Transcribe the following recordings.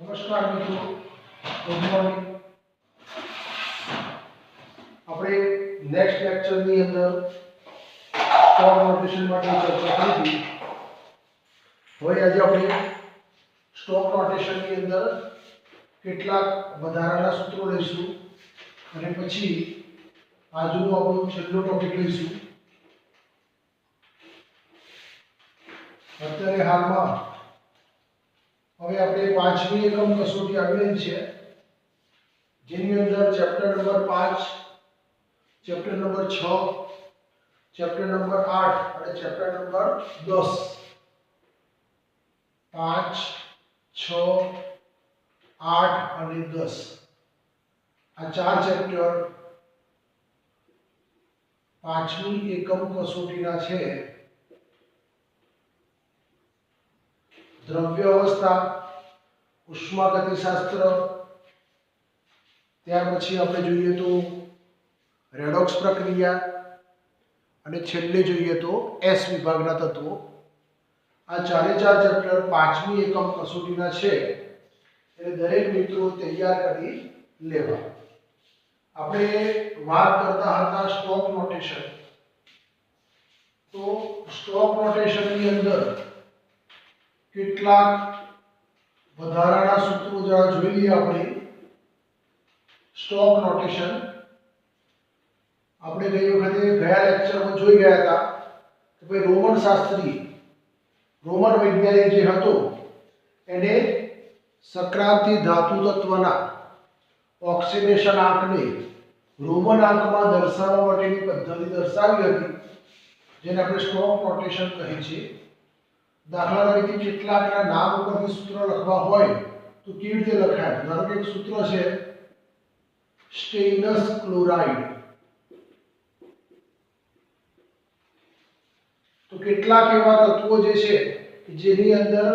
નમસ્કાર મિત્રો, good morning. આપણે નેક્સ્ટ લેક્ચરની અંદર સ્ટોક નોટેશન માટે ચર્ચા કરી હતી. હવે આજે આપણે સ્ટોક નોટેશનની અંદર કેટલાક વધારાના સૂત્રો લઈશું અને પછી આજનું આપણું છેલ્લું ટોપિક લઈશું. અત્યારે હાલમાં હવે આપણે પાંચમી એકમ કસોટી આવી રહી છે, જેની અંદર chapter number 5, chapter number 6, chapter number 8 અને ચેપ્ટર નંબર 10, 5, 6, 8 અને 10 આ ચાર ચેપ્ટર પાંચમી એકમ કસોટીના છે. દ્રવ્ય અવસ્થા, ઉષ્માગતિશાસ્ત્ર, ત્યાર પછી આપણે જોઈએ તો રેડોક્સ પ્રક્રિયા અને છેલ્લે જોઈએ તો એસ વિભાગના તત્વો. આ ચારે ચાર ચેપ્ટર પાંચમી એકમ કસોટીના છે, એટલે દરેક મિત્રો તૈયાર કરી લેવા. આપણે વાત કરતા હતા સ્ટોક નોટેશન. તો સ્ટોક નોટેશનની અંદર કેટલાક વધારાના સૂત્રો જરા જોઈ લઈએ. આપણે સ્ટોક નોટેશન આપણે ગયા લેક્ચરમાં જોઈ ગયા હતા કે ભાઈ રોમન શાસ્ત્રી, રોમન વૈજ્ઞાનિક જે હતો એને સક્રાંતિ ધાતુ તત્વના ઓક્સિડેશન આંકને રોમન આંકમાં દર્શાવવા માટેની પદ્ધતિ દર્શાવી હતી, જેને આપણે સ્ટોક નોટેશન કહીએ છીએ. દાખલા તરીકે કેટલાકના નામ ઉપરથી સૂત્ર લખવા હોય તો કેવી રીતે લખાય? ધારો કે એક સૂત્ર છે સ્ટેઇનસ ક્લોરાઇડ. તો કેટલાક એવા તત્વો જે છે કે જેની અંદર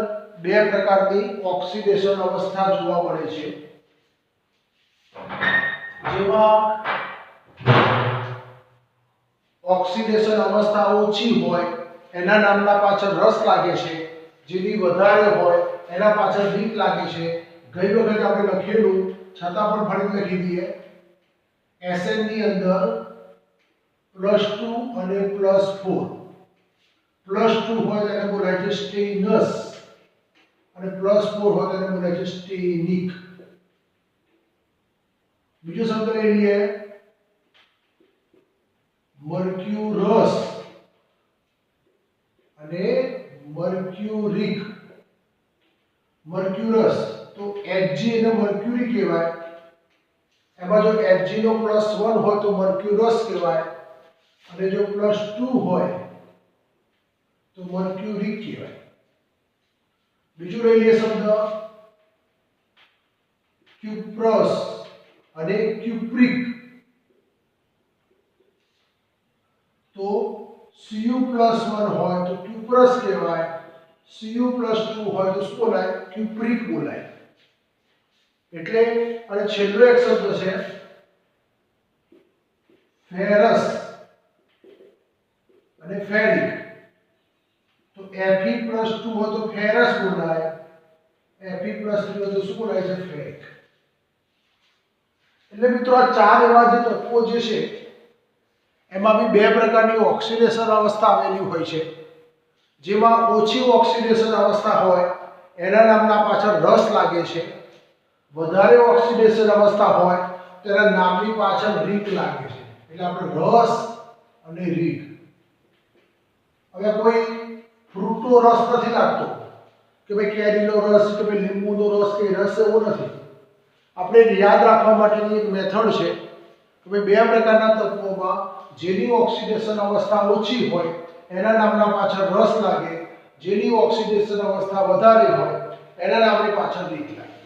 બે પ્રકારની ઓક્સિડેશન અવસ્થા જોવા મળે છે. જેમાં ઓક્સિડેશન અવસ્થા ઓછી હોય એના નામના પાછળ રસ લાગે છે, જેની વધારે હોય એના પાછળ રીત લાગે છે. ગઈ વખત આપણે લખેલું છતાં પણ ફરી લખી દઈએ. Sn ની અંદર +2 અને +4. +2 હોય તેને બોલાય છે સ્ટેઇનસ અને +4 હોય તેને બોલાય છે સ્ટેઇનિક. બીજો શબ્દ લઈ લઈએ મર્ક્યુરસ અને મર્ક્યુરિક. મર્ક્યુરસ તો Hg એને મર્ક્યુરી કહેવાય. એમાં જો Hg નો +1 હોય તો મર્ક્યુરસ કહેવાય અને જો +2 હોય તો મર્ક્યુરિક કહેવાય. બીજું લઈ લઈએ શબ્દ ક્યુપ્રસ અને ક્યુપ્રિક. તો Cu+1 હોય તો ક્યુપ્રસ કહેવાય, Cu+2 હોય તો શું બોલાય? ક્યુપ્રિક બોલાય. એટલે અને છેલ્લો એક શબ્દ છે ફેરસ અને ફેરિક. તો Fe+2 હોય તો ફેરસ બોલાય, Fe+3 હોય તો શું બોલાય છે? ફેરિક. એટલે મિત્રો આ ચાર એવા જે તત્વો જે છે એમાં બી બે પ્રકારની ઓક્સિડેશન અવસ્થા આવેલી હોય છે. જેમાં ઓછી ઓક્સિડેશન અવસ્થા હોય એના નામના પાછળ રસ લાગે છે. વધારે ઓક્સિડેશન અવસ્થા હોય તેના નામની પાછળ રીક લાગે છે. એટલે આપણે રસ અને રીક. હવે કોઈ ફ્રૂટનો રસ નથી લાગતો કે ભાઈ કેરીનો રસ કે ભાઈ લીંબુનો રસ કે રસ, એવો નથી. આપણે યાદ રાખવા માટેની એક મેથડ છે કે ભાઈ બે પ્રકારના તત્વોમાં જેની ઓક્સિડેશન અવસ્થા ઓછી હોય એના નામના પાછળ રસ લાગે, જેની ઓક્સિડેશન અવસ્થા વધારે હોય એના નામની પાછળ રીક લાગે.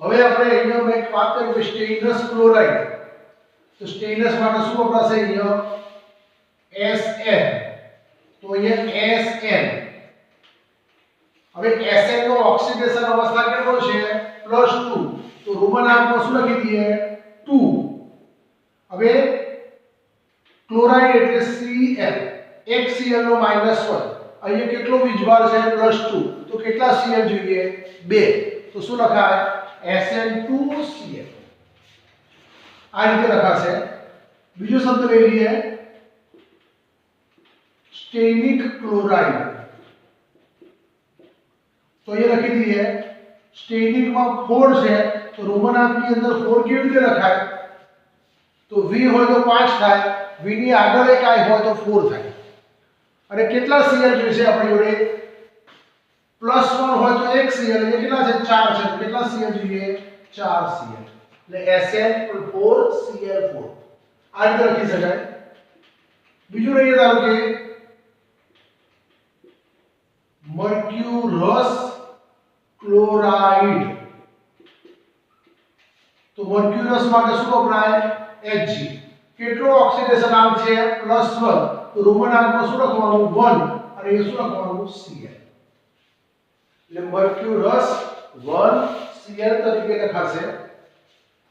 હવે આપણે અહીંયા મેં એક વાત કરી સ્ટેઇનસ ક્લોરાઇડ. તો સ્ટેઇનસ માટે શું વપરાશે? અહીંયા Sn. તો અહીંયા Sn. હવે Sn નો ઓક્સિડેશન અવસ્થા કેટલો છે? +2. તો રોમન આંકમાં શું લખી દઈએ? 2. હવે ક્લોરાઇડ એટલે Cl. એક Cl નો -1. અહીંયા કેટલો વીજભાર છે? +2. તો કેટલા Cl જોઈએ? 2. તો શું લખાય SN2Cl આ રીતે લખાશે બીજો શબ્દ લઈ લઈએ સ્ટેનિક ક્લોરાઇડ તો એ લખી દઈએ સ્ટેનિક માં 4 છે તો રોમન અંકની અંદર 4 કેવી રીતે લખાય તો V હોય તો 5 થાય V ની આગળ એક I હોય તો 4 થાય અને કેટલા Cl જોઈશે આપણી જોડે +1 હોય તો 1 Cl એ કેટલા છે 4 છે કેટલા Cl જોઈએ 4 Cl એટલે SN4Cl4 આ રીતે લખી શકાય બીજું લઈએ ધારો કે મર્ક્યુરસ ક્લોરાઇડ તો મર્ક્યુરસ માટે શું વપરાય Hg કેટલો ઓક્સિડેશન આંક છે +1 તો રોમન આંકમાં શું લખવાનું 1 અને એ શું લખવાનું Cl એટલે મર્ક્યુરસ 1Cl તરીકે લખાશે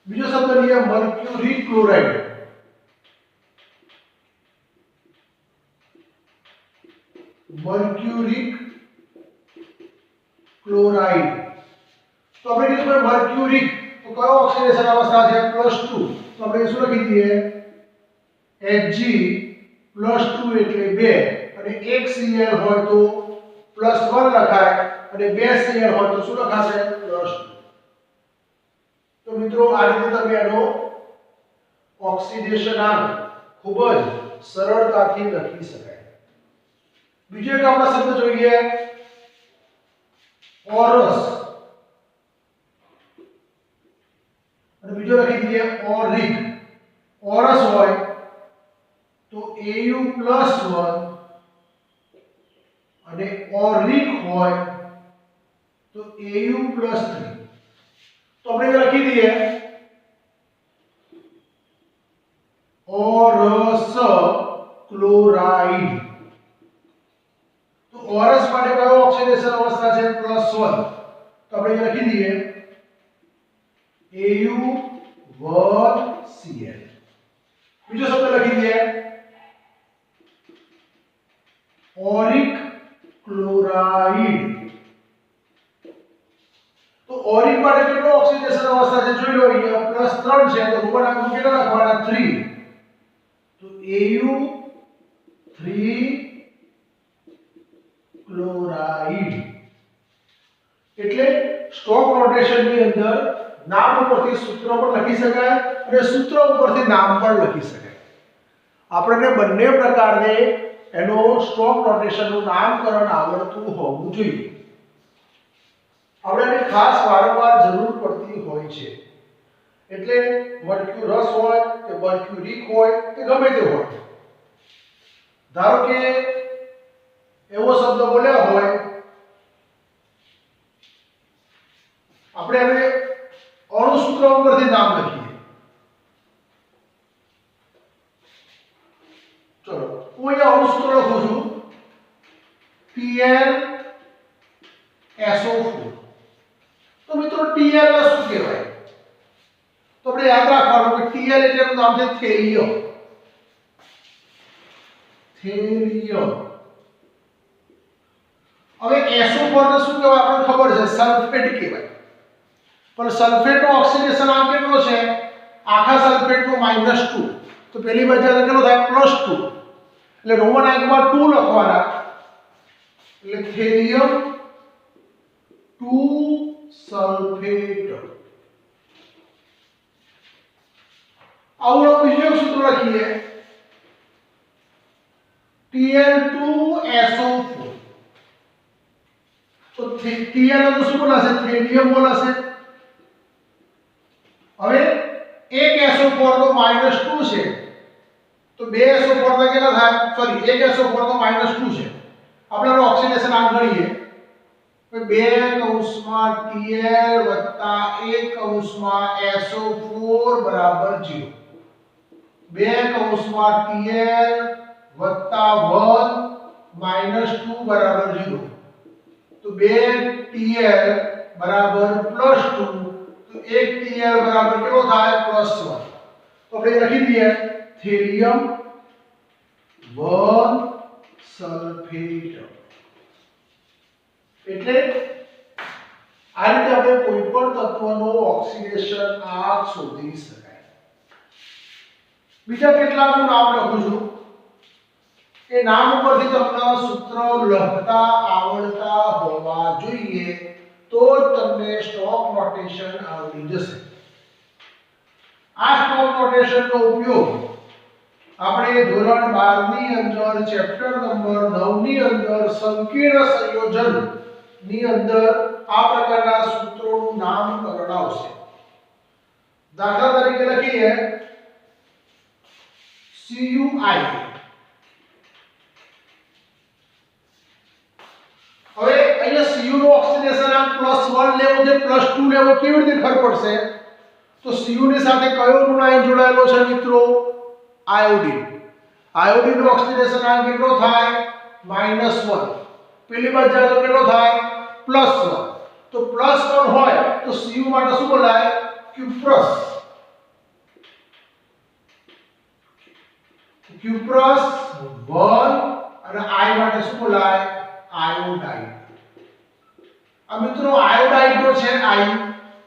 બીજો શબ્દ લઈએ મર્ક્યુરિક ક્લોરાઇડ મર્ક્યુરિક ક્લોરાઇડ તો આપણે કીધું મર્ક્યુરિક તો કયો ઓક્સિડેશન અવસ્થા છે +2 તો આપણે શું લખી દઈએ Hg +2 એટલે 2 અને 1 Cl હોય તો +1 લખાય અને 2 Cl હોય તો શું લખાશે +2 તો મિત્રો આ રીતે તમે આનો ઓક્સિડેશન આંક ખૂબ જ સરળતાથી લખી શકાય બીજો એક આપણે શબ્દ જોઈએ ઓરસ અને બીજો લખી દઈએ ઓરિક ઓરસ હોય તો Au+1 અને ઓરિક હોય તો Au+3 તો આપણે લખી દઈએ ઓરસ ક્લોરાઇડ તો ઓરસ માટે કયો ઓક્સિડેશન અવસ્થા છે +1 તો આપણે લખી દઈએ Au1Cl બીજો શબ્દ લખી દઈએ ઓરિક ક્લોરાઇડ તો ઓરિક માટે કેટલો ઓક્સિડેશન અવસ્થા છે જોઈ લો અહીંયા +3 છે તો રોમન અંક કેટલા લખવાના 3 તો Au3 ક્લોરાઇડ એટલે સ્ટોક નોટેશન ની અંદર નામ ઉપરથી સૂત્ર પણ લખી શકાય અને સૂત્ર ઉપરથી નામ પણ લખી શકાય આપણને બંને પ્રકારને એનો સ્ટોક નોટેશન નું નામકરણ આવડતું હોવું જોઈએ આપણે ખાસ વારંવાર જરૂર પડતી હોય છે એટલે મર્ક્યુરસ હોય કે મર્ક્યુરિક હોય કે ગમે તે હોય ધારો કે એવો શબ્દ બોલ્યા હોય આપણે હવે અણુસૂત્ર ઉપરથી નામ લખીએ ચલો હું અહીંયા અણુસૂત્ર લખું છું TnSO4 તો મિત્રો TL ને શું કહેવાય તો આપણે યાદ રાખવાનું કે TL એટલે એનું નામ છે થેલિયમ થેલિયમ હવે SO4 ને શું કહેવાય આપણને ખબર છે સલ્ફેટ કહેવાય પણ સલ્ફેટ નો ઓક્સિડેશન આંક કેટલો છે આખા સલ્ફેટ નો -2 તો પહેલી બાજુ કેટલો થાય +2 એટલે રોમન અંકમાં 2 લખવાના એટલે થેલિયમ 2 સલ્ફેટ આવું બીજું સૂત્ર લખીએ Tl2SO4 તો Tl તો શું બોલાશે થેલિયમ બોલાશે હવે એક SO4 તો -2 છે તો બે SO4 તો કેટલા થાય સોરી એક SO4 તો -2 છે આપણે ઓક્સિડેશન આંક ગણીએ તો 2 કૌંસમાં Tl વત્તા 1 કૌંસમાં SO4 બરાબર 0 2 કૌંસમાં Tl વત્તા 1 -2 બરાબર 0 તો 2 Tl બરાબર +2 તો 1 Tl બરાબર કેટલો થાય +1 તો આપણે લખી દઈએ થેલિયમ 1 સલ્ફેટ એટલે આ રીતે આપણે કોઈ પણ તત્વનો ઓક્સિડેશન આંક શોધી શકાય. બીજા કેટલાકનું નામ લખું છું. એ નામ ઉપરથી તમને સૂત્ર લખતા આવડતા હોવા જોઈએ, તો જ તમને સ્ટોક નોટેશન આવડી જશે. આ સ્ટોક નોટેશનનો ઉપયોગ આપણે ધોરણ 12 ની અંદર ચેપ્ટર નંબર 9 ની અંદર સંકીર્ણ સંયોજન ની અંદર આ પ્રકારના સૂત્રોનું નામકરણ આવશે. દાખલા તરીકે લખીએ CuI. હવે અહીંયા Cu નો ઓક્સિડેશન આંક +1 લેવો કે +2 લેવો કેવી રીતે ખબર પડશે? તો Cu ની સાથે કયો ઋણ આયન જોડાયેલો છે મિત્રો? આયોડિન. આયોડિન નો ઓક્સિડેશન આંક કેટલો થાય? -1. પેલી બાજુ જાય તો કેટલો થાય? +1. તો +1 હોય તો Cu માટે શું બોલાય? ક્યુપ્રસ. ક્યુપ્રસ 1 અને I માટે શું બોલાય? આયોડાઇડ. આ મિત્રો આયોડાઇડ નો છે I,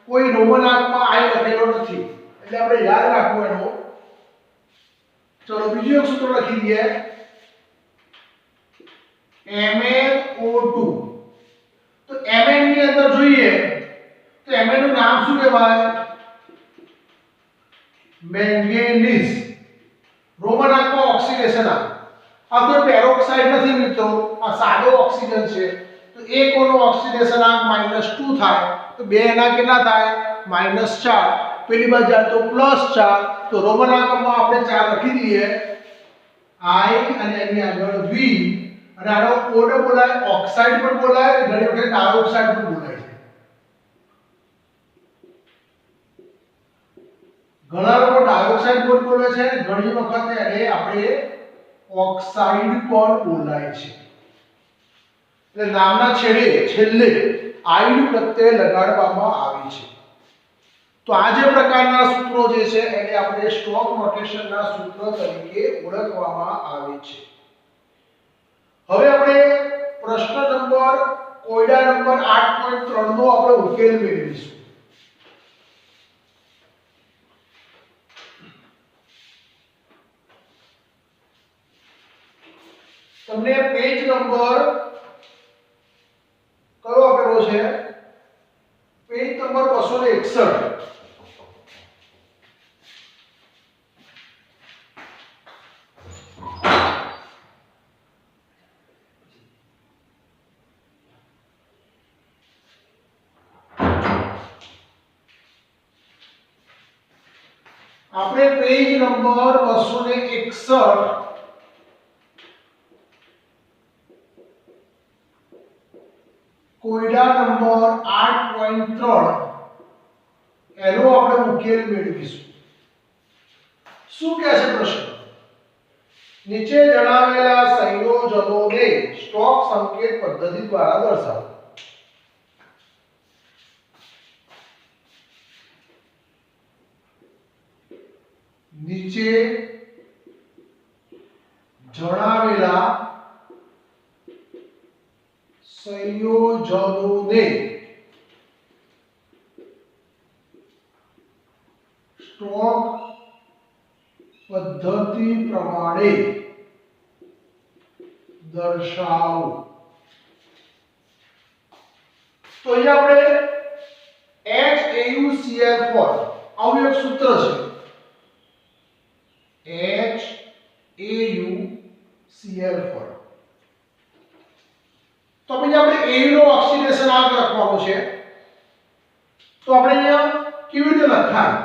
કોઈ રોમન આંકમાં I લખેલો નથી, એટલે આપણે યાદ રાખવું એનો. ચલો બીજું એક સૂત્ર લખી દઈએ, MnO2. તો Mn ની અંદર જોઈએ તો Mn નું નામ શું કહેવાય? મેંગેનીઝ. રોમન આંકમાં ઓક્સિડેશન આંક. આ કોઈ પેરોક્સાઇડ નથી મિત્રો, આ સાદો ઓક્સિજન છે. તો એક નો ઓક્સિડેશન આંક -2 થાય, તો બે ના કેટલા થાય? -4. પેલી બાજુ જાય તો +4. તો રોમન આંકમાં આપણે 4 લખી દઈએ, I અને એની આગળ V. અને આનો O ને બોલાય ઓક્સાઇડ પણ બોલાય, ઘણી વખત ડાયોક્સાઇડ પણ બોલાય છે. ઘણા લોકો ડાયોક્સાઇડ પણ બોલે છે, ઘણી વખત એને આપણે ઓક્સાઇડ પણ બોલાય છે. એટલે નામના છેલ્લે આઈડ પ્રત્યય લગાડવામાં આવી છે. તો આ જે પ્રકારના સૂત્રો જે છે એને આપણે સ્ટોક નોટેશનના સૂત્ર તરીકે ઓળખવામાં આવે છે. હવે આપણે પ્રશ્ન નંબર કોયડા નંબર 8.3 નો આપણે ઉકેલ મેળવીશું. તમને પેજ નંબર કયો આપેલો છે? Page number 261. આપણે પેજ નંબર 261 કોયડા નંબર 8.3 એનો આપણે ઉકેલ મેળવીશું. શું કહે છે પ્રશ્ન? નીચે જણાવેલા સંયોજનોને સ્ટોક સંકેત પદ્ધતિ દ્વારા દર્શાવો. નીચે જણાવેલા સંયોજનોને સ્ટોક પદ્ધતિ પ્રમાણે દર્શાવો. તો અહીંયા આપણે HAuCl4 આવું એક સૂત્ર છે. HAuCl4. તો પછી આપણે Au નો ઓક્સિડેશન આંક લખવાનો છે. તો આપણે અહીંયા કેવી રીતે લખાય?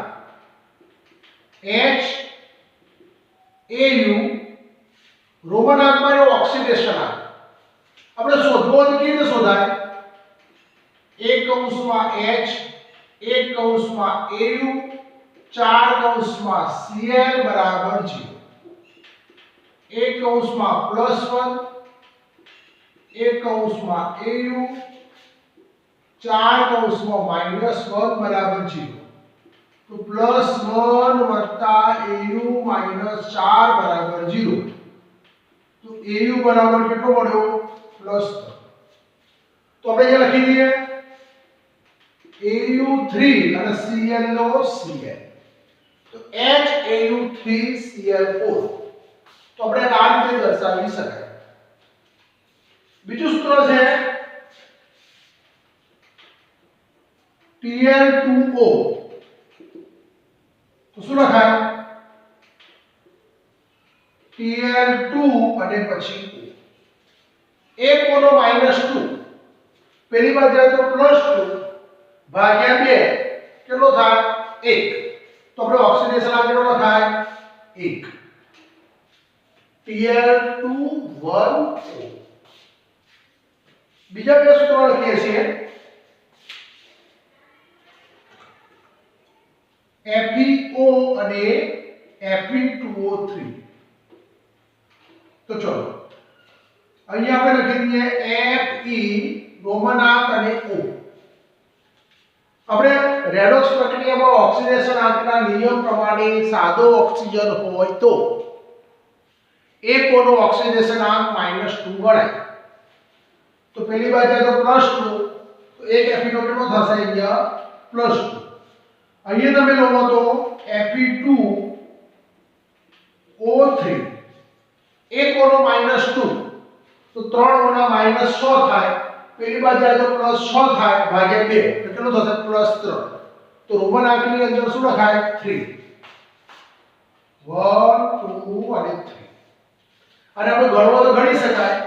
HAu રોમન આંકમાં એનો ઓક્સિડેશન આંક આપણે શોધવો તો કેવી રીતે શોધાય? 1 કૌંસમાં H 1 કૌંસમાં Au 4 કૌંસમાં Cl બરાબર 0. 1 કૌંસમાં +1 1 કૌંસમાં Au 4 કૌંસમાં -1 બરાબર 0. તો +1 + Au -4 બરાબર 0. તો Au બરાબર કેટલો મળ્યો? +3. તો આપણે અહીંયા લખી દઈએ AU3 અને Cl નો Cl, તો HAU3Cl4. તો આપણે આ રીતે દર્શાવી શકાય. બીજું સૂત્ર છે Tl2O. તો શું લખાય? Tl2 અને પછી O. એક O નો -2, પહેલી બાજુ જાય તો +2 ભાગ્યા 2 કેટલો થાય? 1. તો આપણે ઓક્સિડેશન આ કેટલો લખાય? 1. Tl2 1O. બીજા બે સૂત્રો લખીએ છીએ FeO અને Fe2O3. તો ચલો અહીંયા આપણે લખી દઈએ Fe રોમનાંક અને O. આપણે રેડોક્સ પ્રક્રિયામાં ઓક્સિડેશન આંકના નિયમ પ્રમાણે સાદો ઓક્સિજન હોય તો એક O નો ઓક્સિડેશન આંક -2 ગણાય. તો પહેલી બાજુ તો +2, તો એક Fe નો કેટલો થશે? અહીંયા +2. અહીંયા તમે લો તો Fe2O3, એક O નો -2, તો 3 O ના -6 થાય, પહેલી બાજુ જાય તો +6 થાય ભાગ્યા 2, તો કેટલો થશે? +3. તો રોમન આંકની અંદર શું લખાય? 3. 1 2 અને 3. અને આપણે ગણવો તો ગણી શકાય.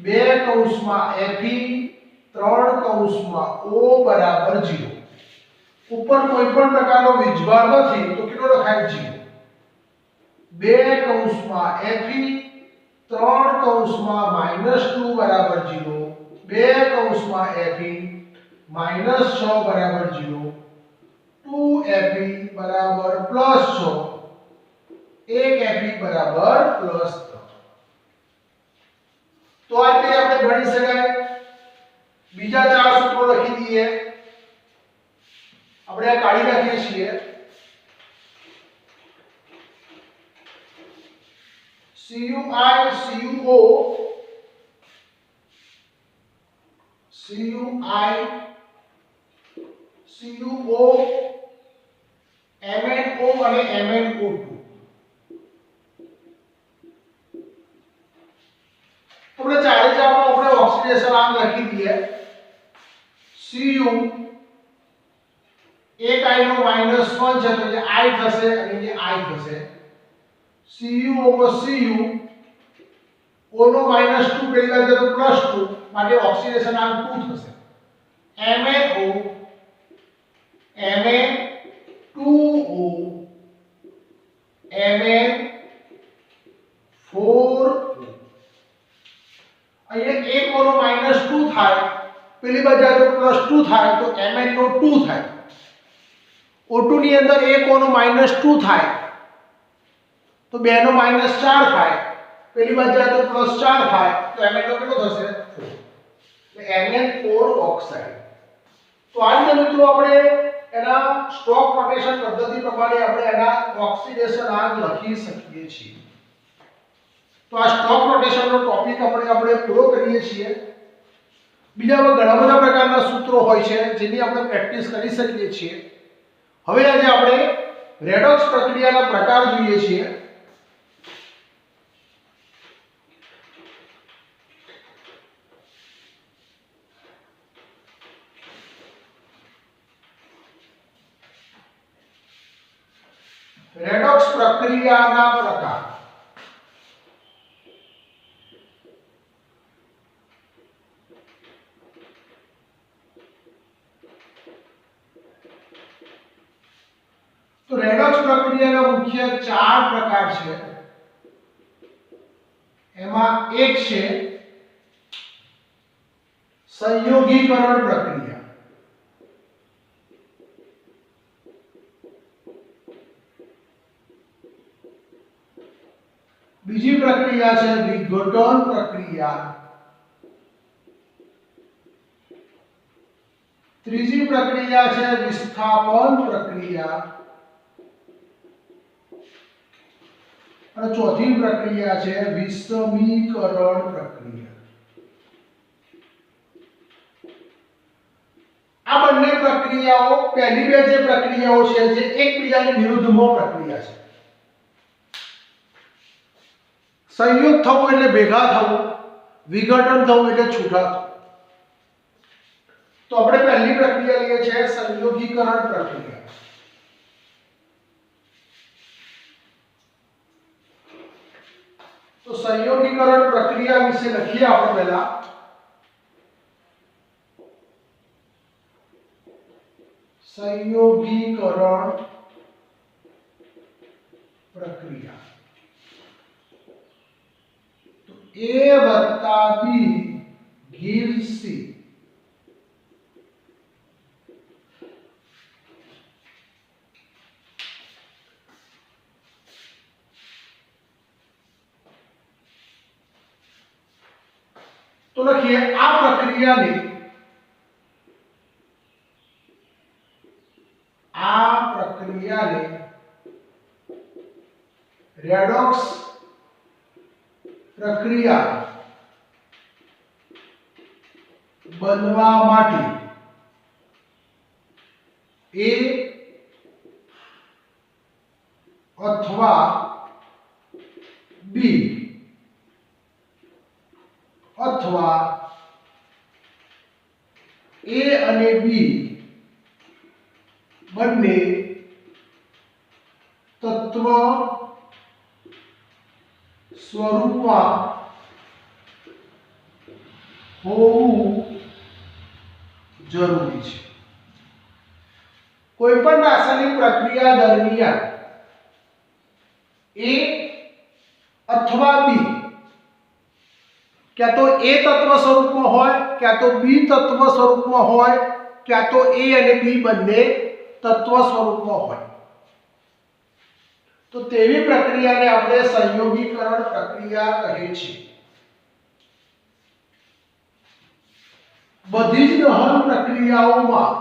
2 કૌંસમાં Fe 3 કૌંસમાં O બરાબર 0. ઉપર કોઈ પણ પ્રકારનો વીજભાર નથી તો કેટલો લખાય? 0. 2 કૌંસમાં Fe 3 કૌંસમાં -2 બરાબર 0, 2 કૌંસમાં Fe -6 બરાબર 0, 2 Fe બરાબર +6, 1 Fe બરાબર +3. તો આ રીતે આપણે ગણી શકાય. બીજા 4 સૂત્રો લખી દઈએ. આપણે આ કાઢી નાખીએ છીએ. CuI CuO, CuI CuO, MnO અને MnO2. આપણે ચારે ચારમાં આપણે ઓક્સિડેશન આંક લખી દઈએ. Cu એક I નો -1 છે તો એ I થશે અને એ I થશે. CuO માં Cu O નો -2 પહેલી બાજુ તો +2, માટે ઓક્સિડેશન આંક 2 થશે. MnO Mn2O Mn4O. અહીંયા એક O નો -2 થાય, પહેલી બાજુ જાય તો +2 થાય, તો Mn નો 2 થાય. O2 ની અંદર એક O નો -2 થાય તો 2 નો -4 થાય, પહેલી બાજુ જાય તો +4 થાય, તો Mn નો કેટલો થશે? 4. એટલે Mn4 ઓક્સાઇડ. તો આ રીતે મિત્રો આપણે એના સ્ટોક રોટેશન પદ્ધતિ પ્રમાણે આપણે એના ઓક્સિડેશન આંક લખી શકીએ છીએ. તો આ સ્ટોક રોટેશનનો ટોપિક આપણે પૂરો કરીએ છીએ. બીજા ઘણા બધા પ્રકારના સૂત્રો હોય છે જેની આપણે પ્રેક્ટિસ કરી શકીએ છીએ. હવે આજે આપણે રેડોક્સ પ્રક્રિયાના પ્રકાર જોઈએ છીએ. રેડોક્સ પ્રક્રિયાના પ્રકાર. તો રેડોક્સ પ્રક્રિયાના મુખ્ય 4 પ્રકાર છે. એમાં એક છે સંયોગીકરણ પ્રક્રિયા. બીજી પ્રક્રિયા છે વિઘટન પ્રક્રિયા. ત્રીજી પ્રક્રિયા છે વિસ્થાપન પ્રક્રિયા. અને ચોથી પ્રક્રિયા છે વિષમીકરણ પ્રક્રિયા. પ્રક્રિયાઓ પહેલી બે જે પ્રક્રિયાઓ છે જે એકબીજાની વિરુદ્ધમાં પ્રક્રિયા છે. સંયુક્ત થવું એટલે ભેગા થવું, વિઘટન થવું એટલે છૂટા થવું. તો આપણે પહેલી પ્રક્રિયા લઈએ છીએ સંયોગીકરણ પ્રક્રિયા. તો સંયોગીકરણ પ્રક્રિયા વિશે લખીએ આપણે પહેલા. સંયોગીકરણ પ્રક્રિયા તો A + B gives C. તો લખીએ આ પ્રક્રિયાને રેડોક્સ પ્રક્રિયા બનવા માટે A અથવા B અથવા A અને B બંને તત્વ સ્વરૂપમાં હોવું જરૂરી છે. કોઈ પણ રાસાયણિક પ્રક્રિયા દરમિયાન A અથવા B ક્યાં તો A તત્વ સ્વરૂપમાં હોય, ક્યાં તો B તત્વ સ્વરૂપમાં હોય, ક્યાં તો A અને B બંને તત્વ સ્વરૂપમાં હોય, તો તેવી પ્રક્રિયાને આપણે સંયોગીકરણ પ્રક્રિયા કહે છે. બધી જ દહન પ્રક્રિયાઓમાં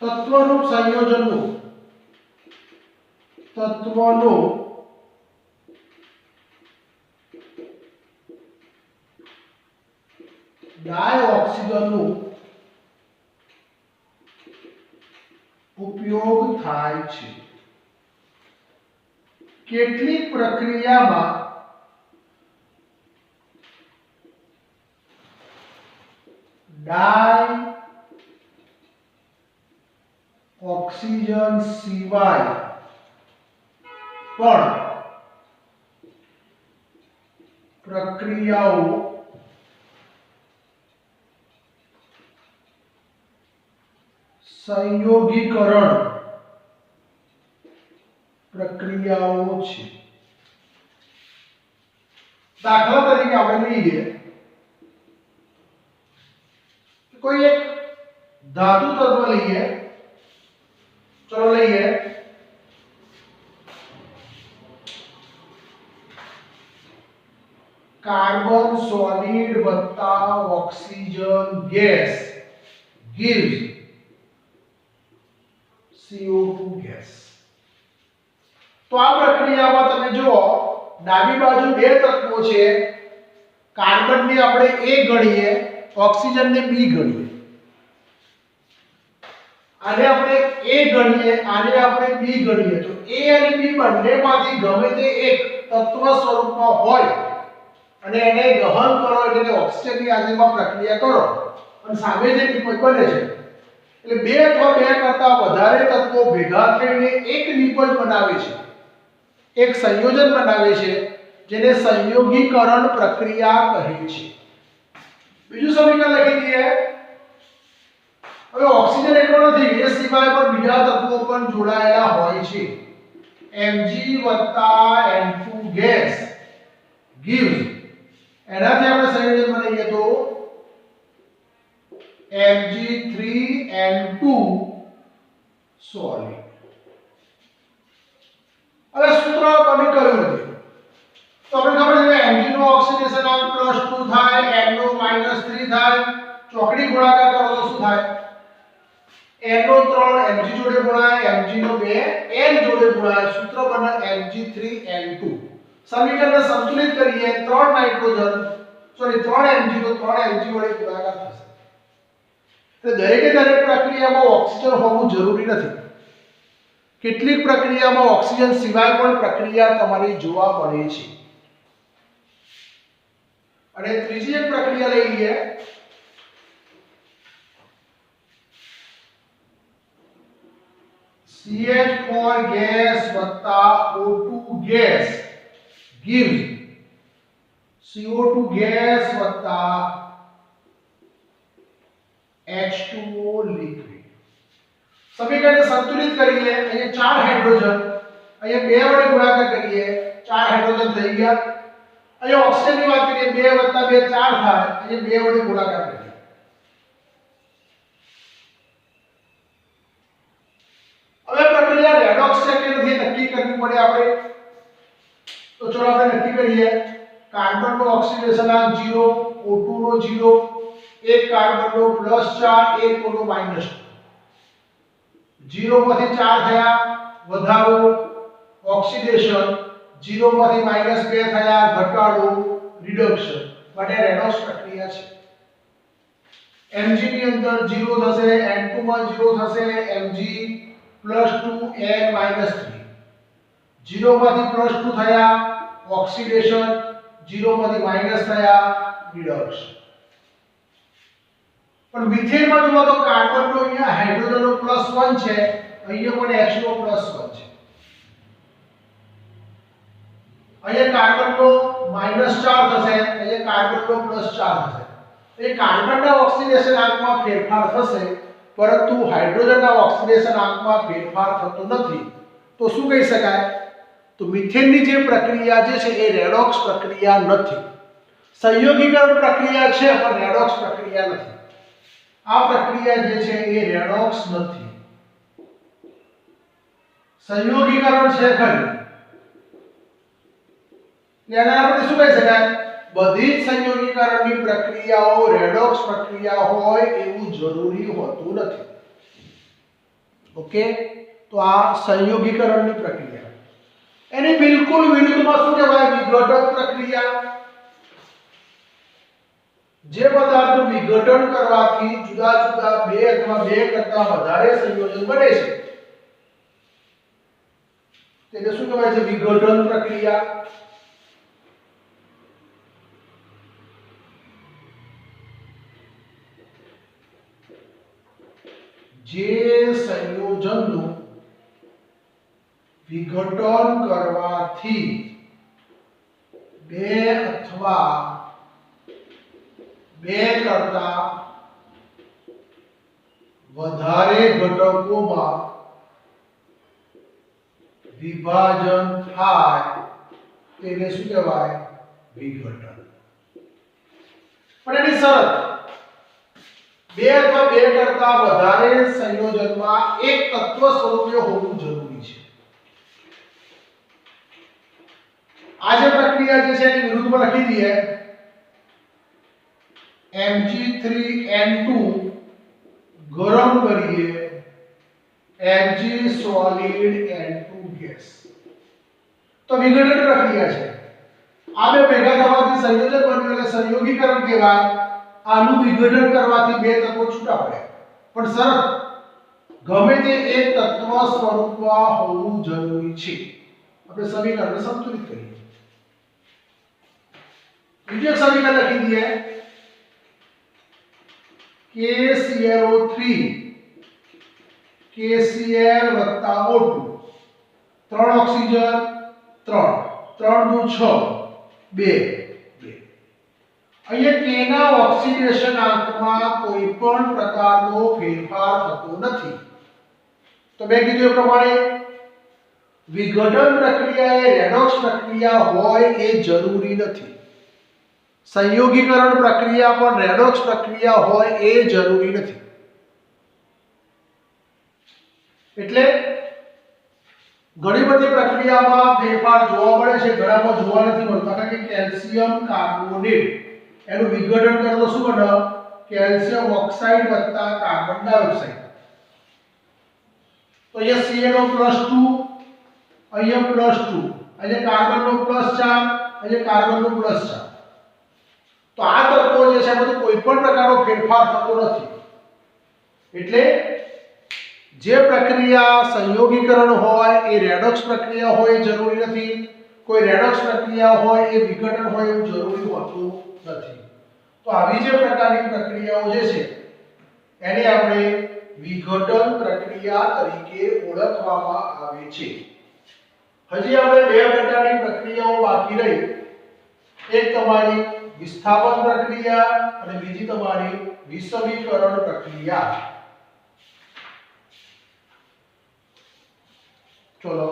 તત્વનું સંયોજનનું ડાયઓક્સિજનનું ઉપયોગ થાય છે. કેટલીક પ્રક્રિયામાં ડાયઓક્સિજન સિવાય પણ પ્રક્રિયાઓ સંયોગીકરણ પ્રક્રિયાઓ છે. દાખલા તરીકે આપણે લઈએ કોઈ એક ધાતુ તત્વ લઈએ. ચલો લઈએ કાર્બન સોલિડ વત્તા oxygen gas gives CO2 gas. તો આ પ્રક્રિયામાં તમે જુઓ ડાબી બાજુ બે તત્વો છે. કાર્બનને આપણે A ગણીએ, ઓક્સિજનને B ગણીએ. આને આપણે A ગણીએ, આને આપણે B ગણીએ. તો A અને B બંનેમાંથી ગમે તે એક તત્વ સ્વરૂપમાં હોય અને એને દહન કરો એટલે ઓક્સિજનની હાજરીમાં પ્રક્રિયા કરો અને સામે જે નિપજ બને છે એટલે બે અથવા બે કરતા વધારે તત્વો ભેગા થઈને એક નિપજ બનાવે છે, એક સંયોજન બનાવે છે, જેને સંયોગીકરણ પ્રક્રિયા કહે છે. બીજું સમીકરણ લખી દઈએ. હવે ઓક્સિજન એકલો નથી, એ સિવાય પણ બીજા તત્વો પણ જોડાયેલા હોય છે. Mg + N2 ગેસ gives, એનાથી આપણે સંયોજન બનાવીએ તો Mg3N2 સોલિડ. હવે સૂત્ર કમી કર્યું નથી તો આપણે ખબર છે કે Mg નું ઓક્સિડેશન આમ +2 થાય, N નું -3 થાય. ચોકડી ગુણાકાર કરો તો n નો 3 mg જોડે ગુણાય, mg નો 2 n જોડે ગુણાય, સૂત્ર બને mg3n2. સમીકરણને સંતુલિત કરીએ 3 નાઇટ્રોજન સોરી 3 mg તો 3 mg વડે ગુણાકાર થશે. તો દરેકે દરેક પ્રક્રિયામાં ઓક્સિજન હોવું જરૂરી નથી. કેટલીક પ્રક્રિયામાં ઓક્સિજન સિવાય પણ પ્રક્રિયા તમારી જોવા મળે છે. અને ત્રીજી એક પ્રક્રિયા લઈ લઈએ. CH4 ગેસ વત્તા O2 gas gives CO2 gas વત્તા H2O liquid. સમીકરણને સંતુલિત કરીએ. અહીંયા 4 હાઇડ્રોજન, અહીંયા 2 વડે ગુણાકાર કરીએ 4 હાઇડ્રોજન થઈ ગયા. અહીંયા ઓક્સિજનની વાત કરીએ 2 + 2 4 થાય, અહીંયા 2 વડે ગુણાકાર કરીએ. હવે પ્રક્રિયા રેડોક્સ છે કે નથી નક્કી કરવી પડે આપણે. તો ચલો આપણે નક્કી કરીએ. કાર્બનનો ઓક્સિડેશન આંક 0, O2 નો 0, એક કાર્બનનો +4 એક ઓનો -2. 0 માંથી 4 થયા વધારો ઓક્સિડેશન, 0 માંથી -2 થયા ઘટાડો રિડક્શન. માટે રેડોક્સ પ્રક્રિયા છે. Mg ની અંદર 0 થશે, N2 માં 0 થશે, Mg +2 n -3. 0 માંથી +2 થયા ઓક્સિડેશન, 0 માંથી માઈનસ થયા રિડક્શન. પણ મિથેનમાં જો તો કાર્બનનો અહીંયા હાઇડ્રોજનનો +1 છે, અહીંયા પણ H નો +1 છે. અહીંયા કાર્બનનો -4 થશે, અહીંયા કાર્બનનો +4 થશે. એ કાર્બનના ઓક્સિડેશન આંકમાં ફેરફાર થશે, પરંતુ હાઇડ્રોજનના ઓક્સિડેશન આંકમાં ફેરફાર થતો નથી. તો શું કહી શકાય? તો મિથેનની જે પ્રક્રિયા જે છે એ રેડોક્સ પ્રક્રિયા નથી. સંયોગીકરણ પ્રક્રિયા છે પણ રેડોક્સ પ્રક્રિયા નથી. આ પ્રક્રિયા જે છે એ રેડોક્સ નથી. સંયોગીકરણ છે ખરી. એના આપણે શું કહી શકાય? બધી જ સંયોગીકરણની પ્રક્રિયાઓ રેડોક્સ પ્રક્રિયા હોય એવું જરૂરી હોતું નથી. ઓકે, તો આ સંયોગીકરણની પ્રક્રિયા. એની બિલકુલ વિરુદ્ધમાં શું કહેવાય? વિઘટન પ્રક્રિયા. જે પદાર્થ વિઘટન કરવાથી જુદા જુદા 2 અથવા 2 કરતા વધારે સંયોજન બને છે તેને શું કહેવાય છે? વિઘટન પ્રક્રિયા. જે સંયોજનનું વિઘટન કરવાથી 2 અથવા 2 કરતા વધારે ઘટકોમાં વિભાજન થાય તેને શું કહેવાય? વિઘટન. પણ એની શરત 2 અથવા 2 કરતા વધારે સંયોજનમાં એક તત્વ સ્વરૂપે હોવું જરૂરી છે. આ જે પ્રક્રિયા જે છે એની વિરુદ્ધમાં લખી દઈએ. Mg3n2 ગરમ કરીએ Mg સોલિડ n2 ગેસ. તો વિઘટન પ્રક્રિયા છે. આ બે ભેગા થવાથી સંયોજન બન્યું એટલે સંયોગીકરણ કહેવાય. આનું વિઘટન કરવાથી 2 તત્વો છૂટા પડ્યા. પણ શરત ગમે તે એક તત્વ સ્વરૂપમાં હોવું જરૂરી છે. આપણે સમીકરણને સંતુલિત કરીએ. બીજું એક સમીકરણ લખી દઈએ. KClO3 KCl + O2 3 ઓક્સિજન 3 3 નું 6 2 અહીંયા K ના ઓક્સિડેશન આંકમાં કોઈ પણ પ્રકારનો ફેરફાર થતો નથી. તો મેં કીધું એ પ્રમાણે વિઘટન પ્રક્રિયા એ રેડોક્સ પ્રક્રિયા હોય એ જરૂરી નથી. સંયોગીકરણ પ્રક્રિયા પણ રેડોક્સ પ્રક્રિયા હોય એ જરૂરી નથી. એટલે ઘણી બધી પ્રક્રિયામાં ફેરફાર જોવા મળે છે, ઘણામાં જોવા નથી મળતા. કારણ કે કેલ્શિયમ કાર્બોનેટ એનું વિઘટન કરે તો શું બને? કેલ્શિયમ ઓક્સાઇડ વત્તા કાર્બન ડાયોક્સાઇડ. તો અહીંયા CnO+2, અહીંયા +2, અહીંયા કાર્બનનો +4, અહીંયા કાર્બનનો +4. તો આ તત્વો જે છે એમાંથી કોઈ પણ પ્રકારનો ફેરફાર થતો નથી. એટલે જે પ્રક્રિયા સંયોગીકરણ હોય એ રેડોક્સ પ્રક્રિયા હોય જરૂરી નથી. કોઈ રેડોક્સ પ્રક્રિયા હોય એ વિઘટન હોય એવું જરૂરી હોતું નથી. તો આવી જે પ્રકારની પ્રક્રિયાઓ જે છે એને આપણે વિઘટન પ્રક્રિયા તરીકે ઓળખવામાં આવે છે. હજી આપણે બે પ્રકારની પ્રક્રિયાઓ બાકી રહી. એક તમારી વિસ્થાપન પ્રક્રિયા અને બીજી તમારી વિષમીકરણ પ્રક્રિયા. ચલો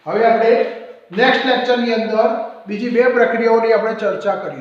હવે આપણે નેક્સ્ટ લેક્ચરની અંદર બીજી બે પ્રક્રિયાઓની આપણે ચર્ચા કરીશું.